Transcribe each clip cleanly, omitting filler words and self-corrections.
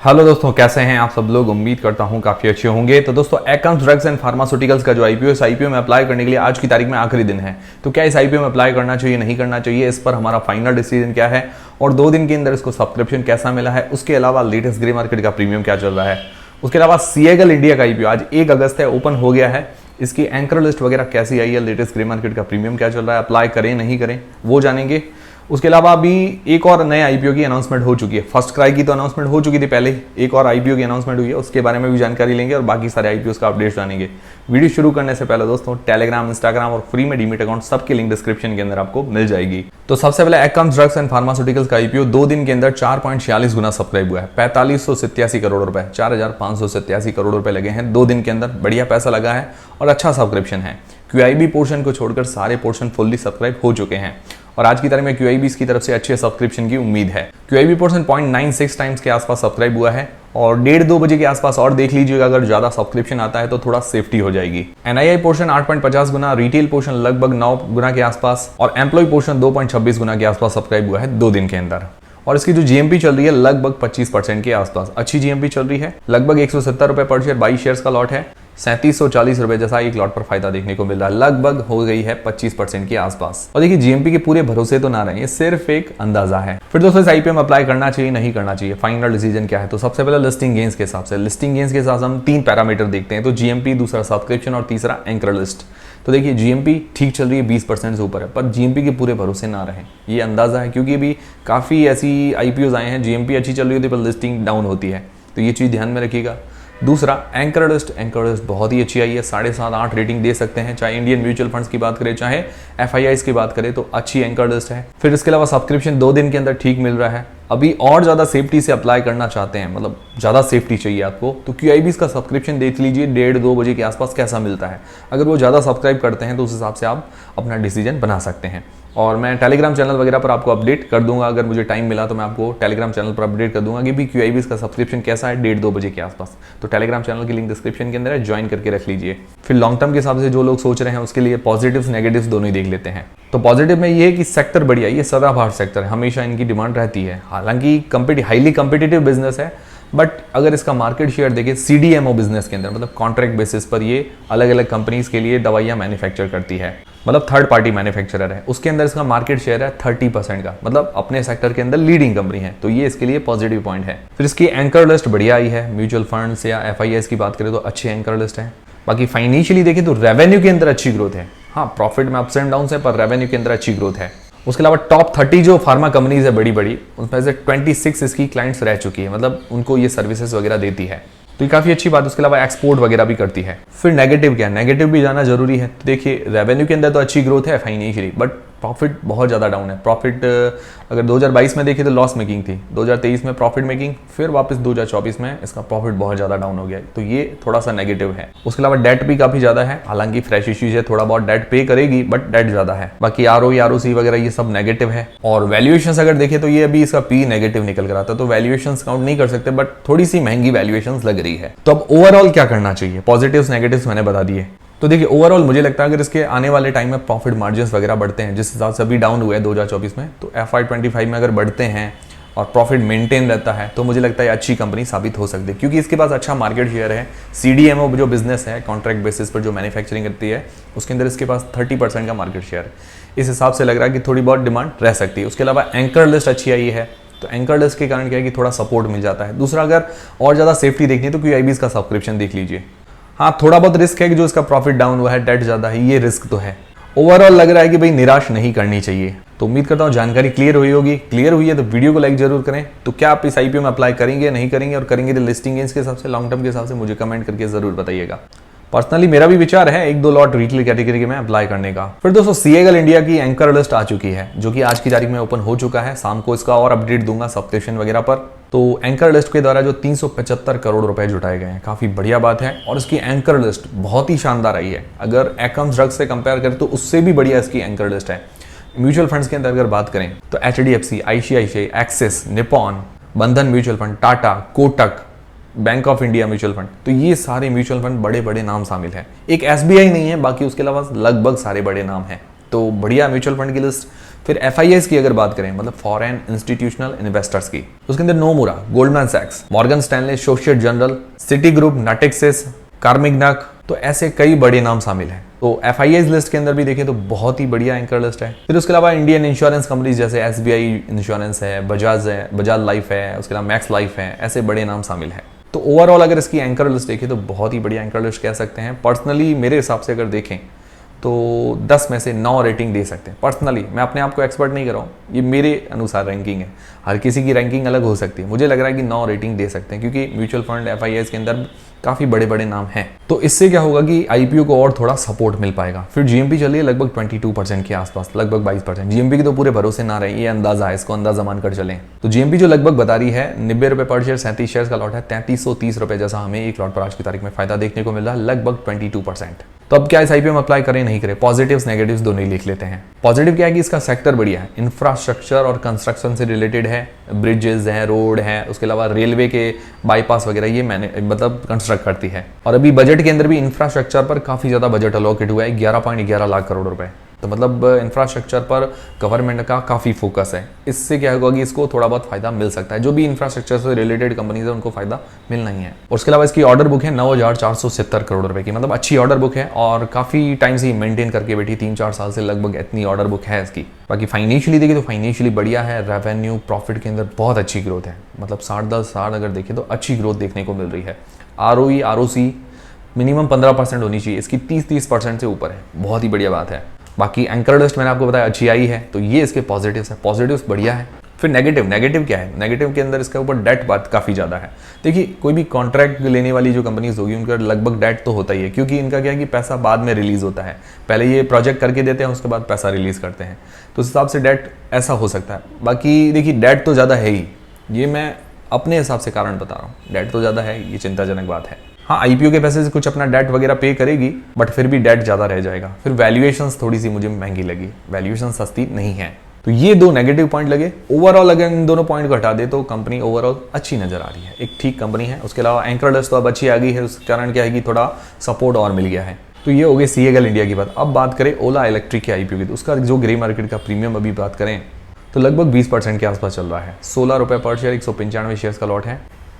Hello दोस्तों, कैसे हैं आप सब लोग। उम्मीद करता हूं काफ़ी अच्छे होंगे। तो दोस्तों, एकम्स ड्रग्स एंड फार्मास्यूटिकल्स का जो आईपीओ, इस आईपीओ में अप्लाई करने के लिए आज की तारीख में आखिरी दिन है। तो क्या इस आईपीओ में अप्लाई करना चाहिए, नहीं करना चाहिए, इस पर हमारा फाइनल डिसीजन क्या है और 2 दिन के अंदर इसको सब्सक्रिप्शन कैसा मिला है, उसके अलावा लेटेस्ट ग्रे मार्केट का प्रीमियम क्या चल रहा है, उसके अलावा सीएगल इंडिया का आईपीओ आज 1 अगस्त है, ओपन हो गया है। इसकी एंकर लिस्ट वगैरह कैसी आई है, लेटेस्ट ग्रे मार्केट का प्रीमियम क्या चल रहा है, अप्लाई करें नहीं करें वो जानेंगे। उसके अलावा अभी एक और नए आईपीओ की अनाउंसमेंट हो चुकी है। फर्स्ट क्राई की तो अनाउंसमेंट हो चुकी थी पहले, एक और आईपीओ की अनाउंसमेंट हुई है, उसके बारे में भी जानकारी लेंगे और बाकी सारे आईपीओ का अपडेट जानेंगे। वीडियो शुरू करने से पहले दोस्तों, टेलीग्राम, इंस्टाग्राम और फ्री में डीमेट अकाउंट सबकी लिंक डिस्क्रिप्शन के अंदर आपको मिल जाएगी। तो सबसे पहले एकम्स ड्रग्स एंड फार्मास्यूटिकल्स का आईपीओ 2 दिन के अंदर 4.46 गुना सब्सक्राइब हुआ है। 4587 करोड़ रुपए, 4587 करोड़ रुपए लगे हैं 2 दिन के अंदर। बढ़िया पैसा लगा है और अच्छा सब्सक्रिप्शन है। क्यूआईबी पोर्शन को छोड़कर सारे पोर्शन फुल्ली सब्सक्राइब हो चुके हैं और आज की तारीख में क्यूआईबी की तरफ से अच्छे सब्सक्रिप्शन की उम्मीद है। क्यूआईबी पोर्शन 0.96 टाइम्स के आसपास सब्सक्राइब हुआ है और 1:30-2 बजे के आसपास और देख लीजिएगा, अगर ज्यादा सब्सक्रिप्शन आता है तो थोड़ा सेफ्टी हो जाएगी। एनआईआई पोर्शन 8.50 गुना, रिटेल पोर्शन लगभग 9 गुना के आसपास और एम्प्लॉय पोर्शन 2.26 गुना के आसपास सब्सक्राइब हुआ है 2 दिन के अंदर। और इसकी जो जीएमपी चल रही है लगभग 25% के आसपास अच्छी जीएमपी चल रही है। लगभग 170 रुपए पर शेयर 22 शेयर्स का लॉट है। 3740 रुपए जैसा एक लॉट पर फायदा देखने को मिल रहा है। लगभग हो गई है 25% के आसपास। और देखिए, जीएमपी के पूरे भरोसे तो ना रहे, ये सिर्फ एक अंदाजा है। फिर दोस्तों, इस आईपीओ में अप्लाई करना चाहिए नहीं करना चाहिए, फाइनल डिसीजन क्या है। तो सबसे पहले लिस्टिंग गेन्स के हिसाब से, लिस्टिंग गेन्स के हिसाब हम 3 पैरामीटर देखते हैं। तो जीएमपी, दूसरा सब्सक्रिप्शन और तीसरा एंकर लिस्ट। तो देखिए, जीएमपी ठीक चल रही है, 20% से ऊपर है, पर जीएमपी के पूरे भरोसे ना रहे, ये अंदाजा है। क्योंकि अभी काफ़ी ऐसी आईपीओज आए हैं, जीएमपी अच्छी चल रही होती है पर लिस्टिंग डाउन होती है, तो ये चीज़ ध्यान में रखिएगा। दूसरा एंकर लिस्ट बहुत ही अच्छी आई है, 7.5-8 रेटिंग दे सकते हैं। चाहे इंडियन म्यूचुअल फंड्स की बात करें, चाहे एफआईआईज की बात करें, तो अच्छी एंकर लिस्ट है। फिर इसके अलावा सब्सक्रिप्शन 2 दिन के अंदर ठीक मिल रहा है। अभी और ज़्यादा सेफ्टी से अप्लाई करना चाहते हैं, मतलब ज़्यादा सेफ्टी चाहिए आपको, तो क्यूआईबीज का सब्सक्रिप्शन देख लीजिए 1:30-2 बजे के आसपास कैसा मिलता है। अगर वो ज़्यादा सब्सक्राइब करते हैं तो उस हिसाब से आप अपना डिसीजन बना सकते हैं। और मैं टेलीग्राम चैनल वगैरह पर आपको अपडेट कर दूंगा, अगर मुझे टाइम मिला तो मैं आपको टेलीग्राम चैनल पर अपडेट कर दूंगा कि भी क्यूआईबीज का सब्सक्रिप्शन कैसा है 1:30-2 बजे के आसपास। तो टेलीग्राम चैनल की लिंक डिस्क्रिप्शन के अंदर है, ज्वाइन करके रख लीजिए। फिर लॉन्ग टर्म के हिसाब से जो लोग सोच रहे हैं उसके लिए पॉजिटिव्स नेगेटिव्स दोनों ही देख लेते हैं। तो पॉजिटिव में ये है कि सेक्टर बढ़िया, ये सदाबहार सेक्टर है, हमेशा इनकी डिमांड रहती है। हालांकि हाईली कॉम्पिटिटिव बिजनेस है, बट अगर इसका मार्केट शेयर देखें सीडीएमओ बिजनेस के अंदर, मतलब कॉन्ट्रैक्ट बेसिस पर ये अलग अलग कंपनीज के लिए दवाइयां मैन्युफैक्चर करती है, मतलब थर्ड पार्टी मैन्युफैक्चरर है, उसके अंदर इसका मार्केट शेयर है 30% का, मतलब अपने सेक्टर के अंदर लीडिंग कंपनी है। तो ये इसके लिए पॉजिटिव पॉइंट है। फिर इसकी एंकर लिस्ट बढ़िया आई है। म्यूचुअल फंड्स या एफआईआईज की बात करें तो अच्छी एंकर लिस्ट है। बाकी फाइनेंशियली देखें तो रेवेन्यू के अंदर अच्छी ग्रोथ है। हाँ, प्रॉफिट में अप्स एंड डाउन है, पर रेवेन्यू के अंदर अच्छी ग्रोथ है। उसके अलावा टॉप 30 जो फार्मा कंपनीज है बड़ी बड़ी, उसमें से 26 इसकी क्लाइंट्स रह चुकी है, मतलब उनको ये सर्विसेज वगैरह देती है, तो ये काफ़ी अच्छी बात है। उसके अलावा एक्सपोर्ट वगैरह भी करती है। फिर नेगेटिव क्या है, नेगेटिव भी जाना जरूरी है। तो देखिए, रेवेन्यू के अंदर तो अच्छी ग्रोथ है फाइनेंशियली, बट प्रॉफिट बहुत ज़्यादा डाउन है। प्रॉफिट अगर 2022 में देखें तो लॉस मेकिंग थी, 2023 में प्रॉफिट मेकिंग, फिर वापस 2024 में इसका प्रॉफिट बहुत ज़्यादा डाउन हो गया है, तो ये थोड़ा सा नेगेटिव है। उसके अलावा डेट भी काफ़ी ज़्यादा है, हालांकि फ्रेश इश्यूज है, थोड़ा बहुत डेट पे करेगी, बट डेट ज़्यादा है। बाकी आरओई आरओसी वगैरह ये सब नेगेटिव है। और वैल्यूएशंस अगर देखें तो ये अभी इसका पी नेगेटिव निकल कर आता है, तो वैल्यूएशंस काउंट नहीं कर सकते, बट थोड़ी सी महंगी वैल्यूएशंस लग रही है। तो अब ओवरऑल क्या करना चाहिए, पॉजिटिव्स नेगेटिव्स मैंने बता दिए। तो देखिए, ओवरऑल मुझे लगता है अगर इसके आने वाले टाइम में प्रॉफिट मार्जिन्स वगैरह बढ़ते हैं, जिस हिसाब से अभी डाउन हुए हैं 2024 में, तो FY25 में अगर बढ़ते हैं और प्रॉफिट मेंटेन रहता है तो मुझे लगता है अच्छी कंपनी साबित हो सकती है, क्योंकि इसके पास अच्छा मार्केट शेयर है। सीडीएमओ जो बिजनेस है, कॉन्ट्रैक्ट बेसिस पर जो मैन्युफैक्चरिंग करती है, उसके अंदर इसके पास 30% का मार्केट शेयर है। इस हिसाब से लग रहा है कि थोड़ी बहुत डिमांड रह सकती है। उसके अलावा एंकर लिस्ट अच्छी आई है, तो एंकर लिस्ट के कारण क्या है कि थोड़ा सपोर्ट मिल जाता है। दूसरा, अगर और ज़्यादा सेफ्टी देखनी है तो क्यूआईबीज का सब्सक्रिप्शन देख लीजिए। हाँ, थोड़ा बहुत रिस्क है कि जो इसका प्रॉफिट डाउन हुआ है, डेट ज़्यादा है, ये रिस्क तो है। ओवरऑल लग रहा है कि भाई निराश नहीं करनी चाहिए। तो उम्मीद करता हूँ जानकारी क्लियर हुई होगी। क्लियर हुई है तो वीडियो को लाइक जरूर करें। तो क्या आप इस आईपीओ में अप्लाई करेंगे नहीं करेंगे, और करेंगे तो लिस्टिंग गेन्स के हिसाब से, लॉन्ग टर्म के हिसाब से मुझे कमेंट करके जरूर बताइएगा। पर्सनली मेरा भी विचार है 1-2 लॉट रिटेल कैटेगरी में अप्लाई करने का। फिर दोस्तों, सीएगल इंडिया की एंकर लिस्ट आ चुकी है, जो कि आज की तारीख में ओपन हो चुका है। शाम को इसका और अपडेट दूंगा सब्सक्रिप्शन वगैरह पर। तो एंकर लिस्ट के द्वारा जो 375 करोड़ रुपए जुटाए गए हैं, काफी बढ़िया बात है। और इसकी एंकर लिस्ट बहुत ही शानदार आई है। अगर एकम्स ड्रग्स से कंपेयर करें तो उससे भी बढ़िया इसकी एंकर लिस्ट है। म्यूचुअल फंड्स के अंदर अगर बात करें तो HDFC, ICICI, एक्सिस, निपॉन, बंधन mutual fund, Tata, Kotak, bank of India mutual fund, तो ये सारे म्यूचुअल फंड बड़े बड़े नाम शामिल हैं। एक SBI नहीं है, बाकी उसके अलावा लगभग सारे बड़े नाम हैं। तो बढ़िया म्यूचुअल फंड की लिस्ट फिर FIIs की अगर बात करें, मतलब फॉरेन इंस्टीट्यूशनल इन्वेस्टर्स की, उसके अंदर नोमुरा, गोल्डमैन सैक्स, Morgan Stanley, Societe Generale, Citigroup, Natixis, Carmignac, तो ऐसे कई बड़े नाम शामिल हैं। तो FIIs लिस्ट के अंदर भी देखें तो बहुत ही बढ़िया एंकर लिस्ट है। फिर उसके अलावा इंडियन इंश्योरेंस कंपनीज जैसे SBI इंश्योरेंस है, बजाज लाइफ है, उसके अलावा मैक्स लाइफ है, ऐसे बड़े नाम शामिल हैं। तो ओवरऑल अगर इसकी एंकर लिस्ट देखें तो बहुत ही बढ़िया एंकर लिस्ट कह सकते हैं। पर्सनली मेरे हिसाब से अगर देखें तो 10 में से 9 रेटिंग दे सकते हैं। पर्सनली मैं अपने आप को एक्सपर्ट नहीं कर रहा हूँ, ये मेरे अनुसार रैंकिंग है, हर किसी की रैंकिंग अलग हो सकती है। मुझे लग रहा है कि 9 रेटिंग दे सकते हैं, क्योंकि म्यूचुअल फंड FIIs के अंदर काफ़ी बड़े बड़े नाम हैं। तो इससे क्या होगा कि IPO को और थोड़ा सपोर्ट मिल पाएगा। फिर GMP चलिए लगभग 22% के आसपास, लगभग 22%। GMP की तो पूरे भरोसे ना रहे, ये अंदाजा है, इसको अंदाजा मानकर चलें। तो GMP जो लगभग बता रही है 90 रुपये पर शेयर, 37 शेयर्स का लॉट है, 3330 रुपये जैसा हमें एक लॉट पर आज की तारीख में फायदा देखने को मिल रहा है, लगभग 22%। तो अब क्या इस IPO में अप्लाई करें नहीं करें, पॉजिटिव्स नेगेटिव्स दोनों ही लिख लेते हैं। पॉजिटिव क्या है कि इसका सेक्टर बढ़िया है, इंफ्रास्ट्रक्चर और कंस्ट्रक्शन से रिलेटेड है, ब्रिजेस हैं, रोड है, उसके अलावा रेलवे के बाईपास वगैरह ये मतलब कंस्ट्रक्ट करती है। और अभी बजट के अंदर भी इंफ्रास्ट्रक्चर पर काफ़ी ज़्यादा बजट अलोकेट हुआ है, 11.11 लाख करोड़ रुपए। तो मतलब इंफ्रास्ट्रक्चर पर गवर्नमेंट का काफ़ी फोकस है। इससे क्या होगा कि इसको थोड़ा बहुत फायदा मिल सकता है, जो भी इंफ्रास्ट्रक्चर से रिलेटेड कंपनीज है उनको फायदा मिलना ही है। और उसके अलावा इसकी ऑर्डर बुक है 9470 करोड़ रुपए की, मतलब अच्छी ऑर्डर बुक है और काफ़ी टाइम से मेंटेन करके बैठी, 3-4 साल से लगभग इतनी ऑर्डर बुक है इसकी। बाकी फाइनेंशियली देखिए तो फाइनेंशियली बढ़िया है, रेवेन्यू प्रॉफिट के अंदर बहुत अच्छी ग्रोथ है, मतलब 60-10 अगर देखें तो अच्छी ग्रोथ देखने को मिल रही है। ROE ROC मिनिमम 15% होनी चाहिए, इसकी 30% से ऊपर है, बहुत ही बढ़िया बात है। बाकी एंकर लिस्ट मैंने आपको बताया अच्छी आई है, तो ये इसके पॉजिटिव्स है, पॉजिटिव्स बढ़िया है। फिर नेगेटिव क्या है, नेगेटिव के अंदर इसके ऊपर डेट बात काफ़ी ज़्यादा है। देखिए कोई भी कॉन्ट्रैक्ट लेने वाली जो कंपनीज होगी उनका लगभग डेट तो होता ही है, क्योंकि इनका क्या है कि पैसा बाद में रिलीज होता है, पहले ये प्रोजेक्ट करके देते हैं उसके बाद पैसा रिलीज करते हैं, तो उस हिसाब से डेट ऐसा हो सकता है। बाकी देखिए डेट तो ज़्यादा है ही, ये मैं अपने हिसाब से कारण बता रहा हूँ, डेट तो ज़्यादा है, ये चिंताजनक बात है। हाँ IPO के पैसे से कुछ अपना डेट वगैरह पे करेगी, बट फिर भी डेट ज़्यादा रह जाएगा। फिर वैल्यूएशंस थोड़ी सी मुझे महंगी लगी, वैल्यूएशन सस्ती नहीं है। तो ये 2 नेगेटिव पॉइंट लगे। ओवरऑल अगर इन दोनों पॉइंट को हटा दे तो कंपनी ओवरऑल अच्छी नजर आ रही है, एक ठीक कंपनी है। उसके अलावा एंकर लिस्ट तो अब अच्छी आ गई है, उस कारण क्या है कि थोड़ा सपोर्ट और मिल गया है। तो ये हो गई CAGL इंडिया की बात। अब बात करें ओला इलेक्ट्रिक के IPO की, तो उसका जो ग्रे मार्केट का प्रीमियम अभी बात करें तो लगभग 20% के आसपास चल रहा है, 16 रुपये पर शेयर, 195 शेयर्स का लॉट है,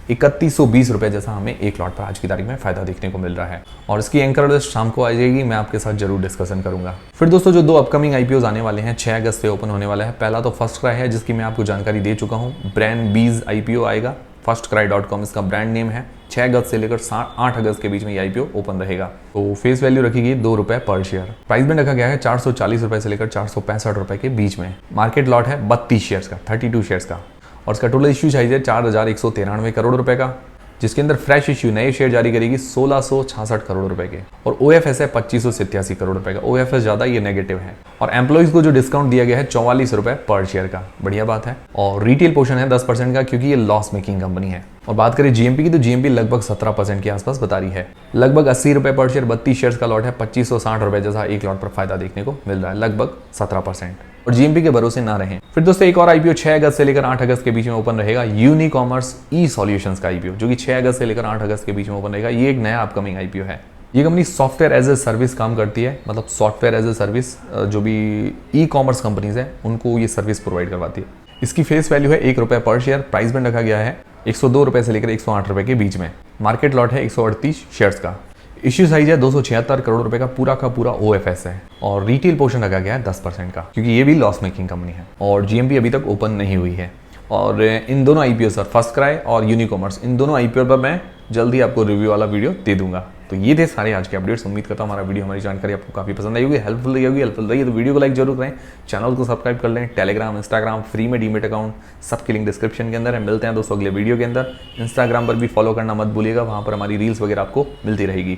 3120 रुपये जैसा हमें एक लॉट पर आज की तारीख में फायदा देखने को मिल रहा है। और इसकी एंकर लिस्ट शाम को आ जाएगी, मैं आपके साथ जरूर डिस्कशन करूंगा। फिर दोस्तों जो 2 अपकमिंग IPOs आने वाले हैं, 6 अगस्त से ओपन होने वाला है। पहला तो फर्स्ट क्राई है, जिसकी मैं आपको जानकारी दे चुका हूँ, ब्रांड बीज IPO आएगा, firstcry.com इसका ब्रांड नेम है। 6 अगस्त से लेकर 8 अगस्त के बीच में ये IPO ओपन रहेगा। तो फेस वैल्यू रखी गई 2 रुपये पर शेयर, प्राइस में रखा गया है 440 रुपये से लेकर 465 रुपये के बीच में। मार्केट लॉट है 32 शेयर्स का, 32 शेयर्स का, और इसका टोटल इश्यू साइज है 4193 करोड़ रुपए का, जिसके अंदर फ्रेश इश्यू नए शेयर जारी करेगी 1666 करोड़ रुपए के, और OFS है 2587 करोड़ रुपए का। OFS ज्यादा, ये नेगेटिव है। और एम्प्लॉइज को जो डिस्काउंट दिया गया है 44 रुपए पर शेयर का, बढ़िया बात है। और रिटेल पोर्शन है 10% का, क्योंकि ये लॉस मेकिंग कंपनी है। और बात करें GMP की, तो GMP लगभग 17% के आसपास बता रही है, लगभग 80 रुपए पर शेयर, 32 शेयर्स का लॉट है, 2560 रुपए जैसा एक लॉट पर फायदा देखने को मिल रहा है, लगभग 17%। और GMP के भरोसे ना रहें। फिर दोस्तों एक और IPO 6 अगस्त से लेकर 8 अगस्त के बीच में ओपन रहेगा, यूनिकॉमर्स E-सॉल्यूशंस का IPO, जो कि 6 अगस्त से लेकर 8 अगस्त के बीच में ओपन रहेगा। ये एक नया अपकमिंग IPO है। ये company software as a service काम करती है, मतलब सॉफ्टवेयर एज ए सर्विस, जो भी E-कॉमर्स कंपनीज हैं उनको ये सर्विस प्रोवाइड करवाती है। इसकी फेस वैल्यू है 1 रुपये पर शेयर, प्राइस बैंड रखा गया है 102 रुपये से लेकर 108 रुपये के बीच में। मार्केट लॉट है 138 शेयर्स का, इश्यू साइज है 276 करोड़ रुपए का, पूरा का पूरा OFS है। और रिटेल पोर्शन रखा गया है 10% का, क्योंकि ये भी लॉस मेकिंग कंपनी है। और GMP अभी तक ओपन नहीं हुई है। और इन दोनों IPO सर, फर्स्ट क्राई और यूनिकॉमर्स, इन दोनों IPO पर मैं जल्दी आपको रिव्यू वाला वीडियो दे दूंगा। तो ये थे सारे आज के अपडेट्स। उम्मीद करता हूँ हमारा वीडियो, हमारी जानकारी आपको काफी पसंद आई होगी, हेल्पफुल रही होगी। हेल्पफुल रही है तो वीडियो को लाइक जरूर करें, चैनल को सब्सक्राइब कर लें। टेलीग्राम, इंस्टाग्राम फ्री में डीमेट अकाउंट, सबकी लिंक डिस्क्रिप्शन के अंदर है। मिलते हैं दोस्तों अगले वीडियो के अंदर। इंस्टाग्राम पर भी फॉलो करना मत भूलिएगा, वहां पर हमारी रील्स वगैरह आपको मिलती रहेगी।